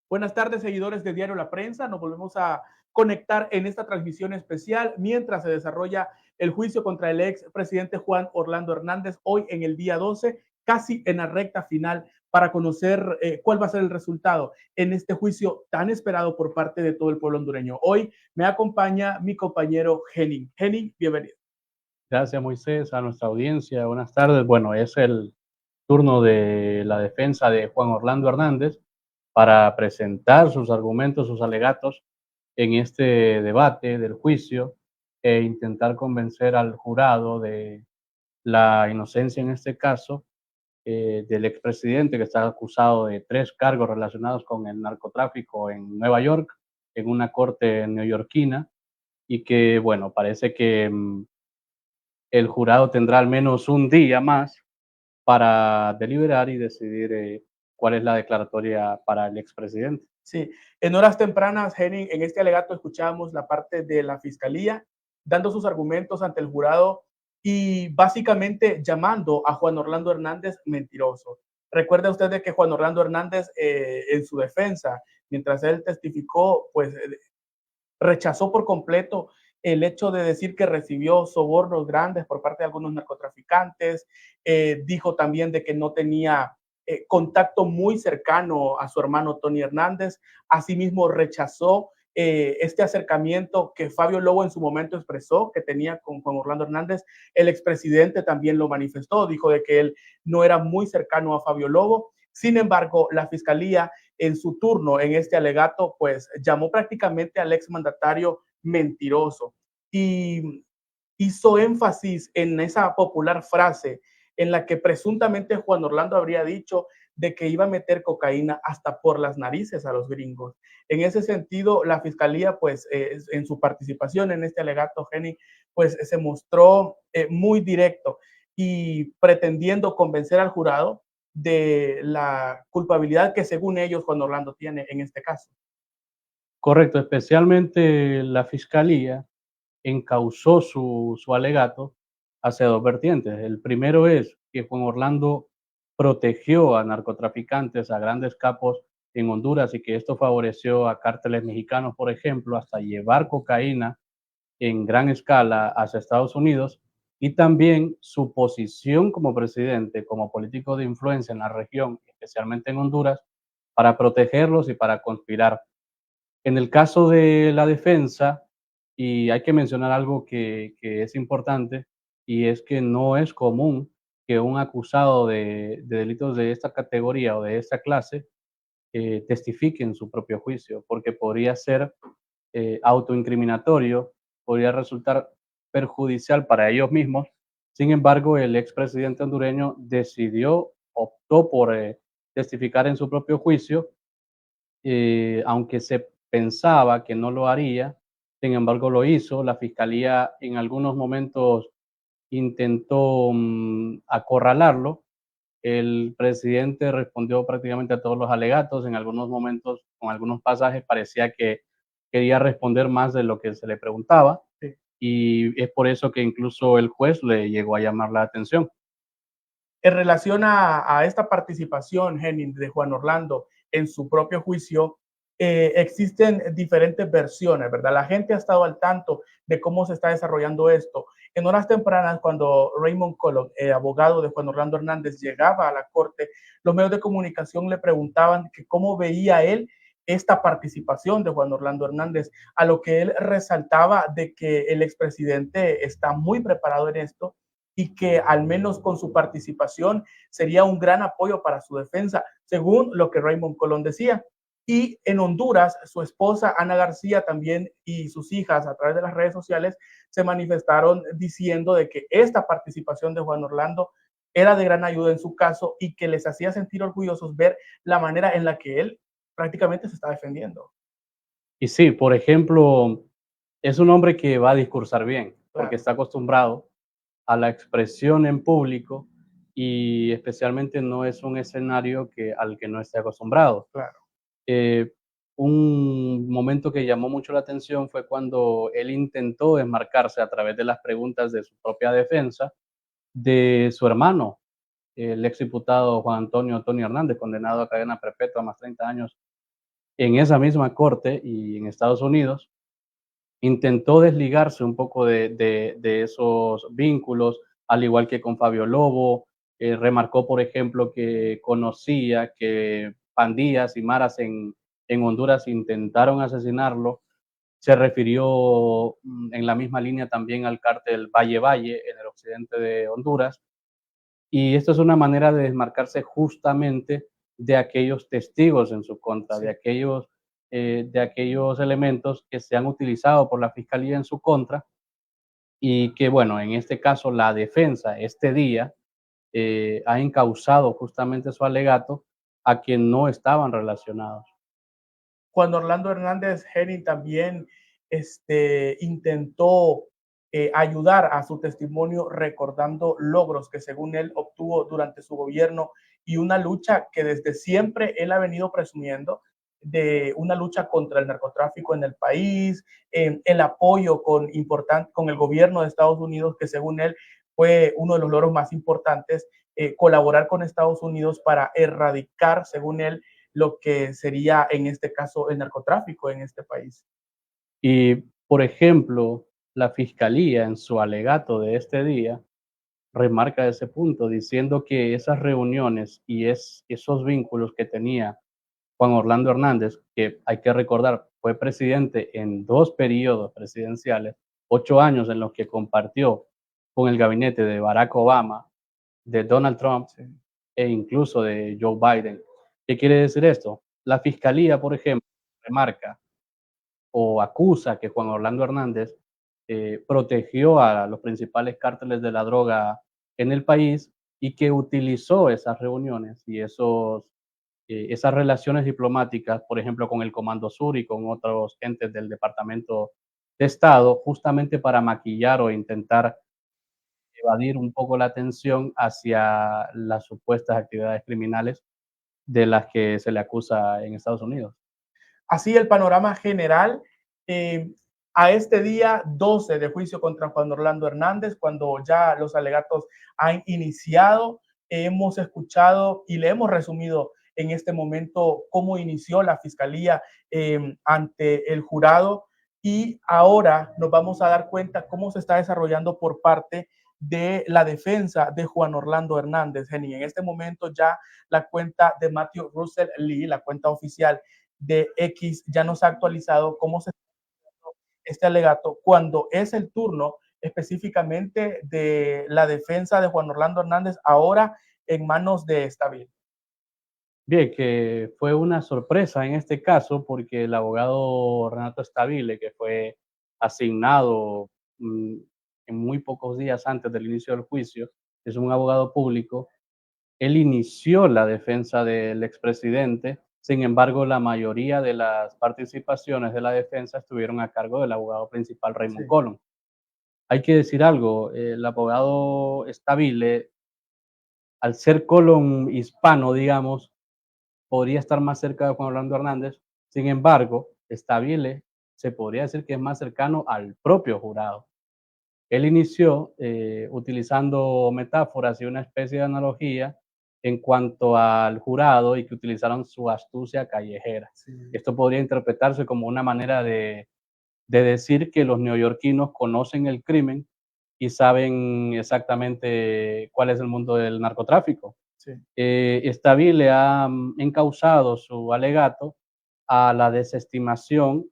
Buenas tardes, seguidores de Diario La Prensa. Nos volvemos a conectar en esta transmisión especial mientras se desarrolla el juicio contra el ex presidente Juan Orlando Hernández, hoy en el día 12, casi en la recta final, para conocer cuál va a ser el resultado en este juicio tan esperado por parte de todo el pueblo hondureño. Hoy me acompaña mi compañero Henning. Henning, bienvenido. Gracias, Moisés, a nuestra audiencia. Buenas tardes. Bueno, es el turno de la defensa de Juan Orlando Hernández para presentar sus argumentos, sus alegatos en este debate del juicio e intentar convencer al jurado de la inocencia en este caso del expresidente que está acusado de 3 cargos relacionados con el narcotráfico en Nueva York, en una corte neoyorquina, y que, bueno, parece que el jurado tendrá al menos un día más para deliberar y decidir cuál es la declaratoria para el expresidente. Sí, en horas tempranas, Henning, en este alegato escuchamos la parte de la fiscalía dando sus argumentos ante el jurado y básicamente llamando a Juan Orlando Hernández mentiroso. Recuerda usted de que Juan Orlando Hernández, en su defensa, mientras él testificó, pues rechazó por completo el hecho de decir que recibió sobornos grandes por parte de algunos narcotraficantes. Dijo también de que no tenía contacto muy cercano a su hermano Tony Hernández. Asimismo, rechazó este acercamiento que Fabio Lobo en su momento expresó que tenía con Juan Orlando Hernández. El expresidente también lo manifestó, dijo de que él no era muy cercano a Fabio Lobo. Sin embargo, la fiscalía en su turno en este alegato, pues llamó prácticamente al exmandatario mentiroso y hizo énfasis en esa popular frase en la que presuntamente Juan Orlando habría dicho de que iba a meter cocaína hasta por las narices a los gringos. En ese sentido, la fiscalía, pues, en su participación en este alegato, Jenny, pues se mostró muy directo y pretendiendo convencer al jurado de la culpabilidad que según ellos Juan Orlando tiene en este caso. Correcto, especialmente la fiscalía encausó su alegato hacia dos vertientes. El primero es que Juan Orlando protegió a narcotraficantes, a grandes capos en Honduras y que esto favoreció a cárteles mexicanos, por ejemplo, hasta llevar cocaína en gran escala hacia Estados Unidos, y también su posición como presidente, como político de influencia en la región, especialmente en Honduras, para protegerlos y para conspirar. En el caso de la defensa, y hay que mencionar algo que es importante, y es que no es común que un acusado de delitos de esta categoría o de esta clase testifique en su propio juicio, porque podría ser autoincriminatorio, podría resultar perjudicial para ellos mismos. Sin embargo, el expresidente hondureño optó por testificar en su propio juicio, aunque se pensaba que no lo haría, sin embargo lo hizo. La fiscalía en algunos momentos intentó acorralarlo. El presidente respondió prácticamente a todos los alegatos. En algunos momentos, con algunos pasajes, parecía que quería responder más de lo que se le preguntaba, Sí. y es por eso que incluso el juez le llegó a llamar la atención. En relación a esta participación, Henning, de Juan Orlando en su propio juicio, existen diferentes versiones, ¿verdad? La gente ha estado al tanto de cómo se está desarrollando esto. En horas tempranas, cuando Raymond Collog, abogado de Juan Orlando Hernández, llegaba a la corte, los medios de comunicación le preguntaban que cómo veía él esta participación de Juan Orlando Hernández, a lo que él resaltaba de que el expresidente está muy preparado en esto y que al menos con su participación sería un gran apoyo para su defensa, según lo que Raymond Colón decía. Y en Honduras, su esposa Ana García también y sus hijas a través de las redes sociales se manifestaron diciendo de que esta participación de Juan Orlando era de gran ayuda en su caso y que les hacía sentir orgullosos ver la manera en la que él prácticamente se está defendiendo. Y sí, por ejemplo, es un hombre que va a discursar bien, porque Claro, está acostumbrado a la expresión en público, y especialmente no es un escenario al que no esté acostumbrado. claro. Eh, un momento que llamó mucho la atención fue cuando él intentó desmarcarse a través de las preguntas de su propia defensa de su hermano, el exdiputado Juan Antonio Hernández, condenado a cadena perpetua más 30 años en esa misma corte y en Estados Unidos, intentó desligarse un poco de esos vínculos, al igual que con Fabio Lobo. Remarcó, por ejemplo, que conocía que pandillas y maras en Honduras intentaron asesinarlo. Se refirió en la misma línea también al cártel Valle Valle en el occidente de Honduras. Y esto es una manera de desmarcarse justamente de aquellos testigos en su contra, Sí. de aquellos elementos que se han utilizado por la fiscalía en su contra y que, bueno, en este caso la defensa este día ha encausado justamente su alegato a que no estaban relacionados. Juan Orlando Hernández Henning también intentó ayudar a su testimonio recordando logros que según él obtuvo durante su gobierno y una lucha que desde siempre él ha venido presumiendo de una lucha contra el narcotráfico en el país, el apoyo con el gobierno de Estados Unidos, que según él fue uno de los logros más importantes, colaborar con Estados Unidos para erradicar, según él, lo que sería en este caso el narcotráfico en este país. Y, por ejemplo, la fiscalía en su alegato de este día remarca ese punto, diciendo que esas reuniones y esos vínculos que tenía Juan Orlando Hernández, que hay que recordar, fue presidente en 2 periodos presidenciales, 8 años en los que compartió con el gabinete de Barack Obama, de Donald Trump Sí. e incluso de Joe Biden. ¿Qué quiere decir esto? La fiscalía, por ejemplo, remarca o acusa que Juan Orlando Hernández protegió a los principales cárteles de la droga en el país y que utilizó esas reuniones y esas relaciones diplomáticas, por ejemplo, con el Comando Sur y con otros entes del Departamento de Estado, justamente para maquillar o intentar evadir un poco la atención hacia las supuestas actividades criminales de las que se le acusa en Estados Unidos. Así el panorama general eh, a este día 12 de juicio contra Juan Orlando Hernández, cuando ya los alegatos han iniciado, hemos escuchado y le hemos resumido en este momento cómo inició la fiscalía ante el jurado y ahora nos vamos a dar cuenta cómo se está desarrollando por parte de la defensa de Juan Orlando Hernández. En este momento ya la cuenta de Matthew Russell Lee, la cuenta oficial de X ya nos ha actualizado cómo se está este alegato cuando es el turno específicamente de la defensa de Juan Orlando Hernández ahora en manos de Estabil. Bien, que fue una sorpresa en este caso porque el abogado Renato Stabile, que fue asignado en muy pocos días antes del inicio del juicio, es un abogado público. Él inició la defensa del expresidente. Sin embargo, la mayoría de las participaciones de la defensa estuvieron a cargo del abogado principal Raymond Sí. Colom. Hay que decir algo, el abogado Stabile, al ser Colom hispano, digamos, podría estar más cerca de Juan Orlando Hernández. Sin embargo, Stabile se podría decir que es más cercano al propio jurado. Él inició utilizando metáforas y una especie de analogía en cuanto al jurado y que utilizaron su astucia callejera. Sí. Esto podría interpretarse como una manera de decir que los neoyorquinos conocen el crimen y saben exactamente cuál es el mundo del narcotráfico. Sí. Stabile ha encausado su alegato a la desestimación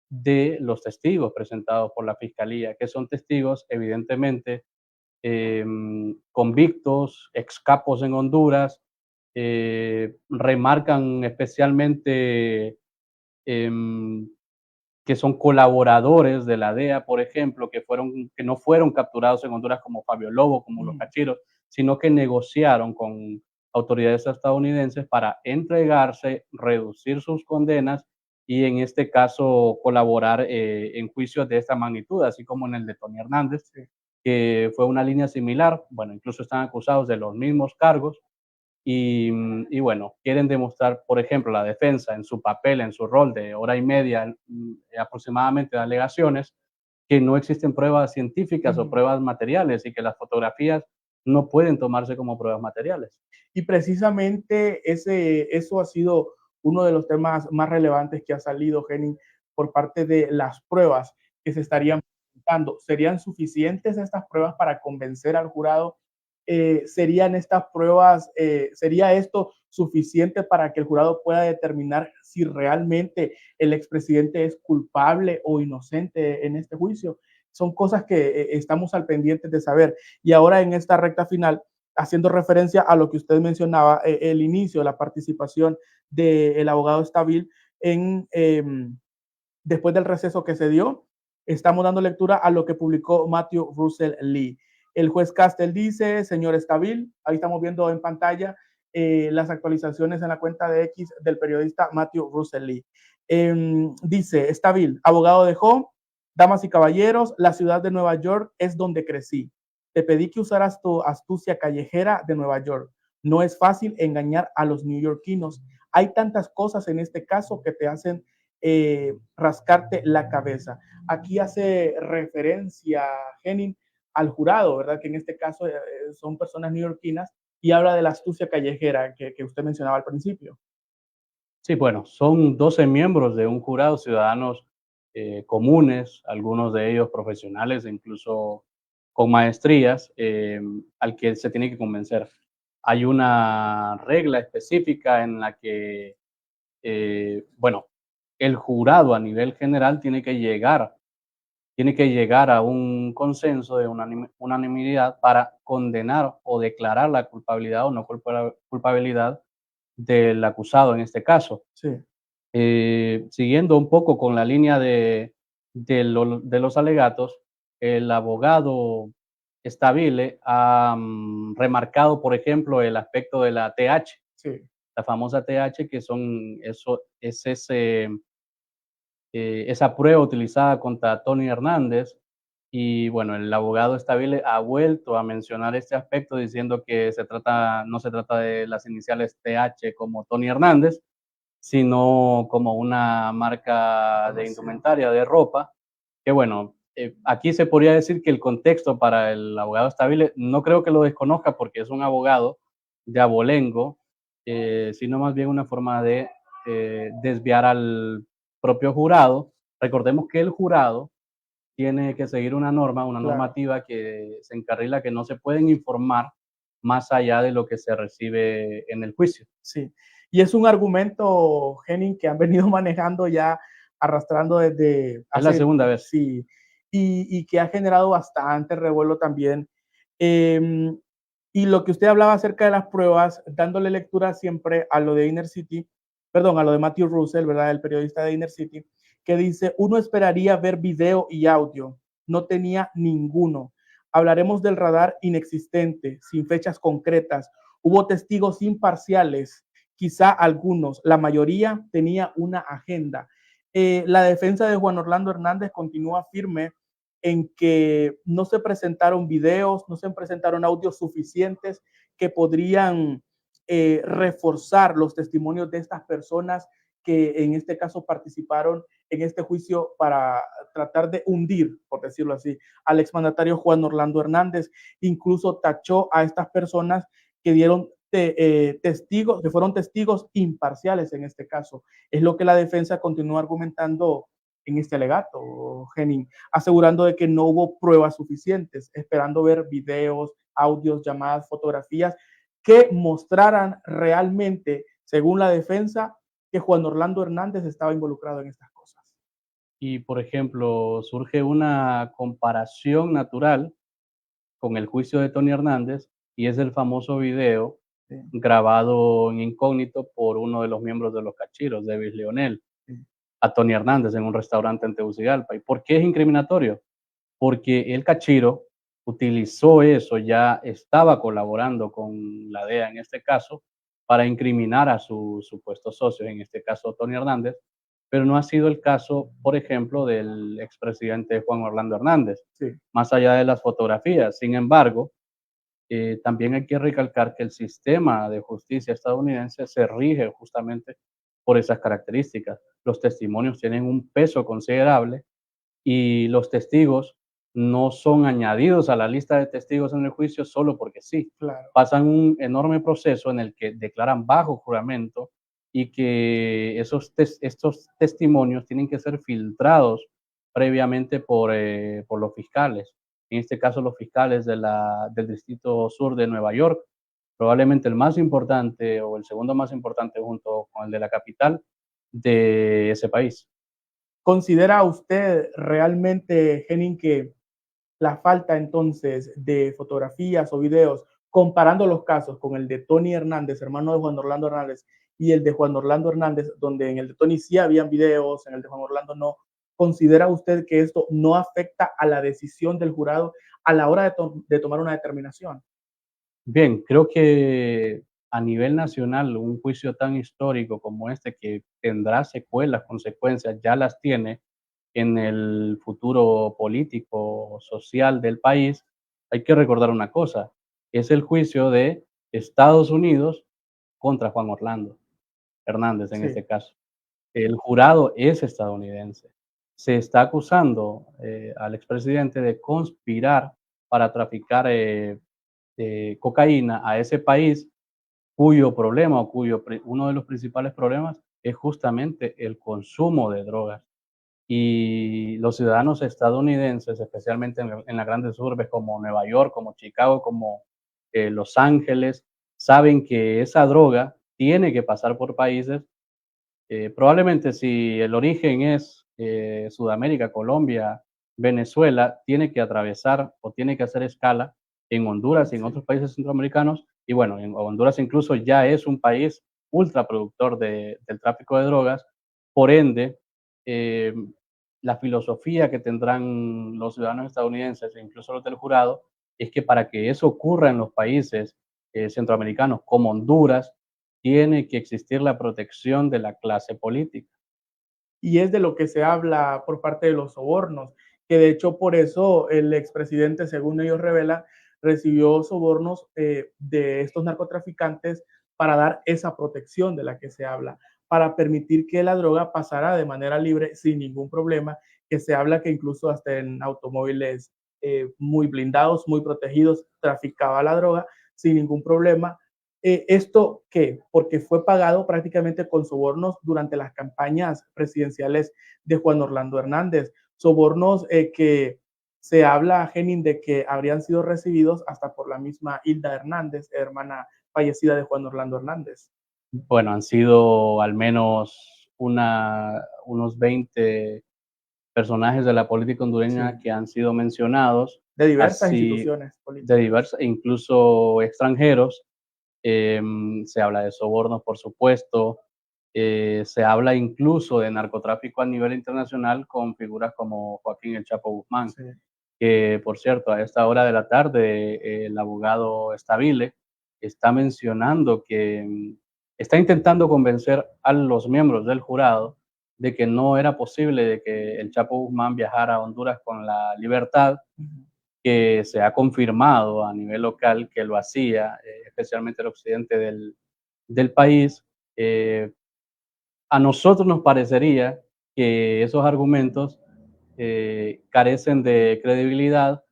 de los testigos presentados por la fiscalía, que son testigos evidentemente convictos, ex capos en Honduras, remarcan especialmente em, que son colaboradores de la DEA, por ejemplo, que no fueron capturados en Honduras como Fabio Lobo, como los cachiros, sino que negociaron con autoridades estadounidenses para entregarse, reducir sus condenas y en este caso colaborar en juicios de esta magnitud, así como en el de Tony Hernández, que fue una línea similar. Bueno, incluso están acusados de los mismos cargos y bueno, quieren demostrar, por ejemplo, la defensa en su papel, en su rol de hora y media aproximadamente de alegaciones, que no existen pruebas científicas o pruebas materiales y que las fotografías no pueden tomarse como pruebas materiales. Y precisamente eso ha sido uno de los temas más relevantes que ha salido, Henning, por parte de las pruebas que se estarían presentando. ¿Serían suficientes estas pruebas para convencer al jurado? ¿Serían estas pruebas, sería esto suficiente para que el jurado pueda determinar si realmente el expresidente es culpable o inocente en este juicio? Son cosas que estamos al pendiente de saber. Y ahora en esta recta final, haciendo referencia a lo que usted mencionaba, el inicio, la participación del abogado Estabil en, después del receso que se dio, estamos dando lectura a lo que publicó Matthew Russell Lee. El juez Castel dice, señor Estabil, ahí estamos viendo en pantalla las actualizaciones en la cuenta de X del periodista Matthew Russell Lee. Dice, Estabil, abogado de Home, damas y caballeros, la ciudad de Nueva York es donde crecí. Te pedí que usaras tu astucia callejera de Nueva York. No es fácil engañar a los neoyorquinos. Hay tantas cosas en este caso que te hacen rascarte la cabeza. Aquí hace referencia Henning al jurado, ¿verdad? Que en este caso son personas neoyorquinas y habla de la astucia callejera que usted mencionaba al principio. Sí, bueno, son 12 miembros de un jurado, ciudadanos comunes, algunos de ellos profesionales e incluso con maestrías, al que se tiene que convencer. Hay una regla específica en la que, bueno, el jurado a nivel general tiene que llegar a un consenso de unanimidad para condenar o declarar la culpabilidad o no culpabilidad del acusado en este caso. Sí, Siguiendo un poco con la línea de los alegatos, el abogado Stabile ha remarcado, por ejemplo, el aspecto de la TH, sí, la famosa TH, que es esa prueba utilizada contra Tony Hernández. Y bueno, el abogado Stabile ha vuelto a mencionar este aspecto diciendo que no se trata de las iniciales TH como Tony Hernández, sino como una marca de indumentaria, de ropa, que bueno, aquí se podría decir que el contexto para el abogado Stabile no creo que lo desconozca porque es un abogado de abolengo, sino más bien una forma de desviar al propio jurado. Recordemos que el jurado tiene que seguir una claro. normativa que se encarrila que no se pueden informar más allá de lo que se recibe en el juicio. Sí, y es un argumento, Henning, que han venido manejando ya, arrastrando desde Es la hace, segunda vez. sí, y que ha generado bastante revuelo también. Em, y lo que usted hablaba acerca de las pruebas, dándole lectura siempre a lo de Inner City, perdón, a lo de Matthew Russell, ¿verdad? El periodista de Inner City, que dice, uno esperaría ver video y audio, no tenía ninguno. Hablaremos del radar inexistente, sin fechas concretas. Hubo testigos imparciales, quizá algunos, la mayoría tenía una agenda. La defensa de Juan Orlando Hernández continúa firme en que no se presentaron videos, no se presentaron audios suficientes que podrían reforzar los testimonios de estas personas que en este caso participaron en este juicio para tratar de hundir, por decirlo así, al exmandatario Juan Orlando Hernández. Incluso tachó a estas personas que dieron testigos, que fueron testigos imparciales en este caso. Es lo que la defensa continúa argumentando en este alegato, Henning, asegurando de que no hubo pruebas suficientes, esperando ver videos, audios, llamadas, fotografías que mostraran realmente, según la defensa, que Juan Orlando Hernández estaba involucrado en estas cosas. Y, por ejemplo, surge una comparación natural con el juicio de Tony Hernández y es el famoso video Sí, grabado en incógnito por uno de los miembros de los Cachiros, David Leonel, sí, a Tony Hernández en un restaurante en Tegucigalpa. ¿Y por qué es incriminatorio? Porque el Cachiro utilizó eso, ya estaba colaborando con la DEA en este caso, para incriminar a sus supuestos socios, en este caso Tony Hernández, pero no ha sido el caso, por ejemplo, del expresidente Juan Orlando Hernández, sí, más allá de las fotografías. Sin embargo, también hay que recalcar que el sistema de justicia estadounidense se rige justamente por esas características. Los testimonios tienen un peso considerable y los testigos no son añadidos a la lista de testigos en el juicio solo porque sí. claro. Pasan un enorme proceso en el que declaran bajo juramento y que estos testimonios tienen que ser filtrados previamente por los fiscales. En este caso, los fiscales del Distrito Sur de Nueva York, probablemente el más importante o el segundo más importante junto con el de la capital de ese país. ¿Considera usted realmente, Henning, que la falta entonces de fotografías o videos, comparando los casos con el de Tony Hernández, hermano de Juan Orlando Hernández, y el de Juan Orlando Hernández, donde en el de Tony sí habían videos, en el de Juan Orlando no, ¿considera usted que esto no afecta a la decisión del jurado a la hora de tomar una determinación? Bien, creo que a nivel nacional un juicio tan histórico como este, que tendrá secuelas, consecuencias, ya las tiene en el futuro político, social del país, hay que recordar una cosa, es el juicio de Estados Unidos contra Juan Orlando Hernández en Sí. este caso. El jurado es estadounidense. Se está acusando al expresidente de conspirar para traficar cocaína a ese país, cuyo problema o uno de los principales problemas es justamente el consumo de drogas. Y los ciudadanos estadounidenses, especialmente en las grandes urbes como Nueva York, como Chicago, como Los Ángeles, saben que esa droga tiene que pasar por países. Probablemente si el origen es Sudamérica, Colombia, Venezuela, tiene que atravesar o tiene que hacer escala en Honduras y en Sí. otros países centroamericanos. Y bueno, en Honduras incluso ya es un país ultraproductor del tráfico de drogas. Por ende, eh, la filosofía que tendrán los ciudadanos estadounidenses e incluso los del jurado es que para que eso ocurra en los países centroamericanos como Honduras, tiene que existir la protección de la clase política. Y es de lo que se habla por parte de los sobornos, que de hecho por eso el expresidente, según ellos revelan, recibió sobornos de estos narcotraficantes para dar esa protección de la que se habla, para permitir que la droga pasara de manera libre sin ningún problema, que se habla que incluso hasta en automóviles muy blindados, muy protegidos, traficaba la droga sin ningún problema. ¿Esto qué? Porque fue pagado prácticamente con sobornos durante las campañas presidenciales de Juan Orlando Hernández. Sobornos que se habla, Henning, de que habrían sido recibidos hasta por la misma Hilda Hernández, hermana fallecida de Juan Orlando Hernández. Bueno, han sido al menos unos 20 personajes de la política Sí, hondureña que han sido mencionados, de diversas así instituciones de políticas. diversas, incluso extranjeros. Se habla de sobornos, por supuesto. Se habla incluso de narcotráfico a nivel internacional con figuras como Joaquín El Chapo Guzmán, Sí. que por cierto, a esta hora de la tarde, el abogado Stabile está mencionando que está intentando convencer a los miembros del jurado de que no era posible de que el Chapo Guzmán viajara a Honduras con la libertad, Ujú. que se ha confirmado a nivel local que lo hacía, especialmente el occidente del país. Eh, a nosotros nos parecería que esos argumentos carecen de credibilidad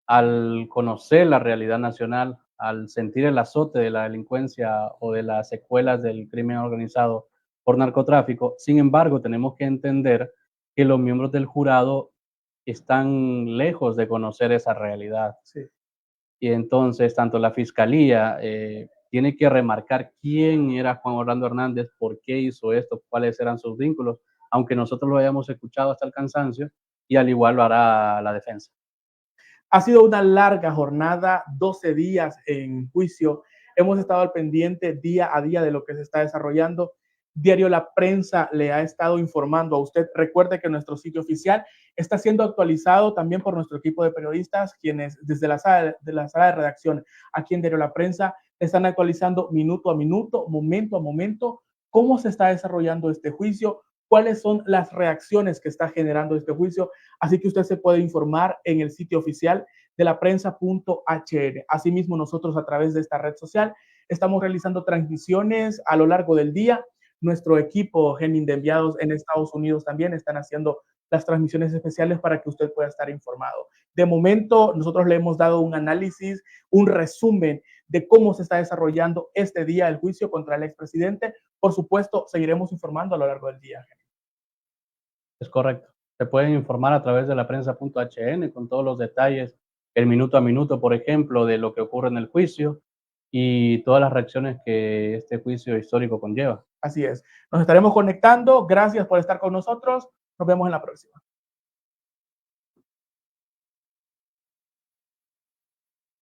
al conocer la realidad nacional, al sentir el azote de la delincuencia o de las secuelas del crimen organizado por narcotráfico. Sin embargo, tenemos que entender que los miembros del jurado están lejos de conocer esa realidad. Sí. Y entonces, tanto la fiscalía tiene que remarcar quién era Juan Orlando Hernández, por qué hizo esto, cuáles eran sus vínculos, aunque nosotros lo hayamos escuchado hasta el cansancio, y al igual lo hará la defensa. Ha sido una larga jornada, 12 días en juicio. Hemos estado al pendiente día a día de lo que se está desarrollando. Diario La Prensa le ha estado informando a usted. Recuerde que nuestro sitio oficial está siendo actualizado también por nuestro equipo de periodistas, quienes desde la sala de redacción aquí en Diario La Prensa están actualizando minuto a minuto, momento a momento, cómo se está desarrollando este juicio, cuáles son las reacciones que está generando este juicio. Así que usted se puede informar en el sitio oficial de la prensa.hr. Asimismo, nosotros a través de esta red social estamos realizando transmisiones a lo largo del día. Nuestro equipo Genin de enviados en Estados Unidos también están haciendo las transmisiones especiales para que usted pueda estar informado. De momento, nosotros le hemos dado un análisis, un resumen de cómo se está desarrollando este día el juicio contra el expresidente por supuesto, seguiremos informando a lo largo del día. Es correcto. Se pueden informar a través de la prensa.hn con todos los detalles, el minuto a minuto, por ejemplo, de lo que ocurre en el juicio y todas las reacciones que este juicio histórico conlleva. Así es. Nos estaremos conectando. Gracias por estar con nosotros. Nos vemos en la próxima.